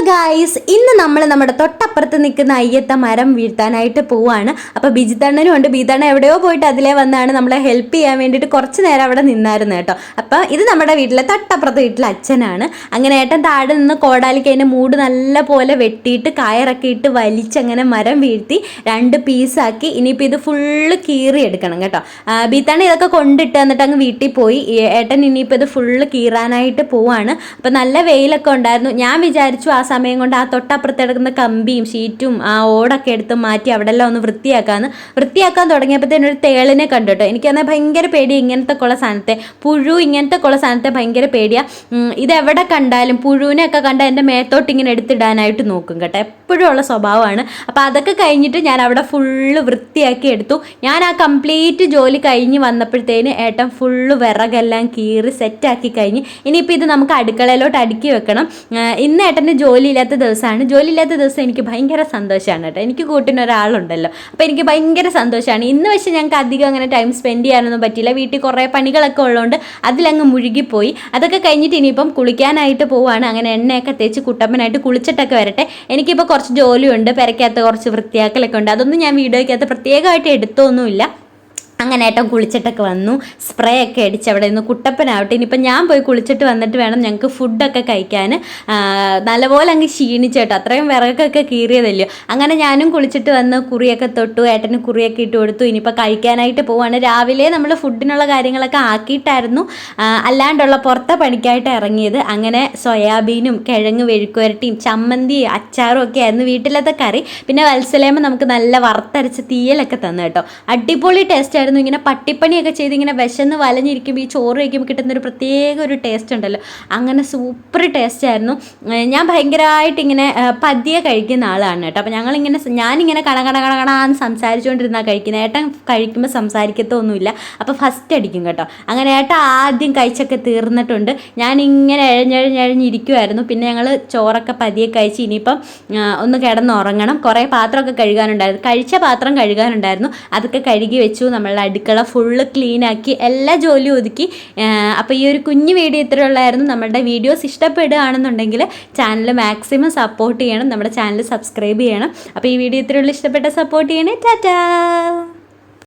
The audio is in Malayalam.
ഗായ്സ്, ഇന്ന് നമ്മൾ നമ്മുടെ തൊട്ടപ്പുറത്ത് നിൽക്കുന്ന അയ്യത്ത മരം വീഴ്ത്താനായിട്ട് പോവാണ്. അപ്പോൾ ബിജിത്തണ്ണനും ഉണ്ട്. ബിജിത്തണ്ണ എവിടെയോ പോയിട്ട് അതിലേ വന്നാണ് നമ്മളെ ഹെൽപ്പ് ചെയ്യാൻ വേണ്ടിയിട്ട് കുറച്ച് നേരം അവിടെ നിന്നായിരുന്നു കേട്ടോ. അപ്പോൾ ഇത് നമ്മുടെ വീട്ടിലെ തൊട്ടപ്പുറത്തെ വീട്ടിലെ അച്ഛനാണ്. അങ്ങനെ ഏട്ടൻ താഴെ നിന്ന് കോടാലിക്ക് അതിൻ്റെ മൂട് നല്ല പോലെ വെട്ടിയിട്ട് കയറൊക്കെ ഇട്ട് വലിച്ചങ്ങനെ മരം വീഴ്ത്തി 2 പീസാക്കി. ഇനിയിപ്പോൾ ഇത് ഫുള്ള് കീറി എടുക്കണം കേട്ടോ. ബിജിത്തണ്ണ ഇതൊക്കെ കൊണ്ടിട്ട് എന്നിട്ട് അങ്ങ് വീട്ടിൽ പോയി. ഏട്ടൻ ഇനിയിപ്പോൾ ഇത് ഫുള്ള് കീറാനായിട്ട് പോവാണ്. അപ്പോൾ നല്ല വെയിലൊക്കെ ഉണ്ടായിരുന്നു. ഞാൻ വിചാരിച്ചു ആ സമയം കൊണ്ട് ആ തൊട്ടപ്പുറത്ത് കിടക്കുന്ന കമ്പിയും ഷീറ്റും ആ ഓടൊക്കെ എടുത്ത് മാറ്റി അവിടെ എല്ലാം ഒന്ന് വൃത്തിയാക്കാൻ തുടങ്ങിയപ്പോഴത്തേനും ഒരു തേളിനെ കണ്ടു കേട്ടോ. എനിക്കന്നാൽ ഭയങ്കര പേടിയാണ് ഇങ്ങനത്തെ കുള്ള സാധനത്തെ, പുഴു ഇങ്ങനത്തെ കുള്ള സാധനത്തെ ഭയങ്കര പേടിയാണ്. ഇതെവിടെ കണ്ടാലും പുഴുവിനെയൊക്കെ കണ്ടാൽ എൻ്റെ മേത്തോട്ട് ഇങ്ങനെ എടുത്തിടാനായിട്ട് നോക്കും കേട്ടോ. എപ്പോഴും ഉള്ള സ്വഭാവമാണ്. അപ്പോൾ അതൊക്കെ കഴിഞ്ഞിട്ട് ഞാൻ അവിടെ ഫുള്ള് വൃത്തിയാക്കി എടുത്തു. ഞാൻ ആ കംപ്ലീറ്റ് ജോലി കഴിഞ്ഞ് വന്നപ്പോഴത്തേന് ഏട്ടൻ ഫുള്ള് വിറകെല്ലാം കീറി സെറ്റാക്കി കഴിഞ്ഞ് ഇനിയിപ്പോൾ ഇത് നമുക്ക് അടുക്കളയിലോട്ട് അടുക്കി വെക്കണം. ഇന്ന് ഏട്ടൻ്റെ ജോലിയില്ലാത്ത ദിവസമാണ്. ജോലിയില്ലാത്ത ദിവസം എനിക്ക് ഭയങ്കര സന്തോഷമാണ് കേട്ടോ. എനിക്ക് കൂട്ടിന് ഒരാളുണ്ടല്ലോ, അപ്പോൾ എനിക്ക് ഭയങ്കര സന്തോഷമാണ്. ഇന്ന് പക്ഷേ ഞങ്ങൾക്ക് അധികം അങ്ങനെ ടൈം സ്പെൻഡ് ചെയ്യാനൊന്നും പറ്റിയില്ല. വീട്ടിൽ കുറേ പണികളൊക്കെ ഉള്ളതുകൊണ്ട് അതിലങ്ങ് മുഴുകിപ്പോയി. അതൊക്കെ കഴിഞ്ഞിട്ട് ഇനിയിപ്പം കുളിക്കാനായിട്ട് പോവുകയാണ്. അങ്ങനെ എണ്ണയൊക്കെ തേച്ച് കുട്ടപ്പനായിട്ട് കുളിച്ചിട്ടൊക്കെ വരട്ടെ. എനിക്കിപ്പോൾ കുറച്ച് ജോലിയുണ്ട്, പെരയ്ക്കകത്ത് കുറച്ച് വൃത്തിയാക്കലൊക്കെ ഉണ്ട്. അതൊന്നും ഞാൻ വീഡിയോയ്ക്കകത്ത് പ്രത്യേകമായിട്ട് എടുത്തൊന്നുമില്ല. അങ്ങനെ ഏട്ടൻ കുളിച്ചിട്ടൊക്കെ വന്നു, സ്പ്രേ ഒക്കെ അടിച്ച് അവിടെ നിന്ന് കുട്ടപ്പനാവട്ടെ. ഇനിയിപ്പോൾ ഞാൻ പോയി കുളിച്ചിട്ട് വന്നിട്ട് വേണം ഞങ്ങൾക്ക് ഫുഡൊക്കെ കഴിക്കാൻ. നല്ലപോലെ അങ്ങ് ക്ഷീണിച്ചേട്ടോ, അത്രയും വിറകൊക്കെ കീറിയതല്ലോ. അങ്ങനെ ഞാനും കുളിച്ചിട്ട് വന്ന് കുറിയൊക്കെ തൊട്ടു, ഏട്ടന് കുറിയൊക്കെ ഇട്ട് കൊടുത്തു. ഇനിയിപ്പോൾ കഴിക്കാനായിട്ട് പോവാണ്. രാവിലെ നമ്മൾ ഫുഡിനുള്ള കാര്യങ്ങളൊക്കെ ആക്കിയിട്ടായിരുന്നു അല്ലാണ്ടുള്ള പുറത്തെ പണിക്കായിട്ട് ഇറങ്ങിയത്. അങ്ങനെ സോയാബീനും കിഴങ്ങ് വെഴുക്കുവരട്ടിയും ചമ്മന്തിയും അച്ചാറും ഒക്കെ ആയിരുന്നു വീട്ടിലത്തെ കറി. പിന്നെ വത്സലേമ്മ നമുക്ക് നല്ല വറുത്തരച്ച് തീയലൊക്കെ തന്നു കേട്ടോ. അടിപൊളി ടേസ്റ്റ്. ഇങ്ങനെ പട്ടിപ്പണിയൊക്കെ ചെയ്ത് ഇങ്ങനെ വിശന്ന് വലഞ്ഞിരിക്കുമ്പോൾ ഈ ചോറ് വയ്ക്കുമ്പോൾ കിട്ടുന്നൊരു പ്രത്യേക ഒരു ടേസ്റ്റ് ഉണ്ടല്ലോ, അങ്ങനെ സൂപ്പർ ടേസ്റ്റ് ആയിരുന്നു. ഞാൻ ഭയങ്കരമായിട്ട് ഇങ്ങനെ പതിയെ കഴിക്കുന്ന ആളാണ് കേട്ടോ. അപ്പോൾ ഞാനിങ്ങനെ കണന്ന് സംസാരിച്ചുകൊണ്ടിരുന്നാൽ കഴിക്കുന്നത്. ഏട്ടൻ കഴിക്കുമ്പോൾ സംസാരിക്കത്തൊന്നുമില്ല, അപ്പോൾ ഫസ്റ്റ് അടിക്കും കേട്ടോ. അങ്ങനെ ഏട്ടൻ ആദ്യം കഴിച്ചൊക്കെ തീർന്നിട്ടുണ്ട്. ഞാനിങ്ങനെ എഴഞ്ഞിരിക്കുമായിരുന്നു. പിന്നെ ഞങ്ങൾ ചോറൊക്കെ പതിയെ കഴിച്ച് ഇനിയിപ്പം ഒന്ന് കിടന്നുറങ്ങണം. കുറേ പാത്രമൊക്കെ കഴുകാനുണ്ടായിരുന്നു, കഴിച്ച പാത്രം കഴുകാനുണ്ടായിരുന്നു. അതൊക്കെ കഴുകി വെച്ചു. നമ്മളുടെ അടുക്കള ഫുള്ള് ക്ലീനാക്കി എല്ലാ ജോലിയും ഒതുക്കി. അപ്പോൾ ഈ ഒരു കുഞ്ഞു വീഡിയോ ഇത്രയുള്ളായിരുന്നു. നമ്മുടെ വീഡിയോസ് ഇഷ്ടപ്പെടുകയാണെന്നുണ്ടെങ്കിൽ ചാനൽ മാക്സിമം സപ്പോർട്ട് ചെയ്യണം. നമ്മുടെ ചാനൽ സബ്സ്ക്രൈബ് ചെയ്യണം. അപ്പോൾ ഈ വീഡിയോ ഇത്രയുള്ള, ഇഷ്ടപ്പെട്ട സപ്പോർട്ട് ചെയ്യണേ. ടാറ്റാ.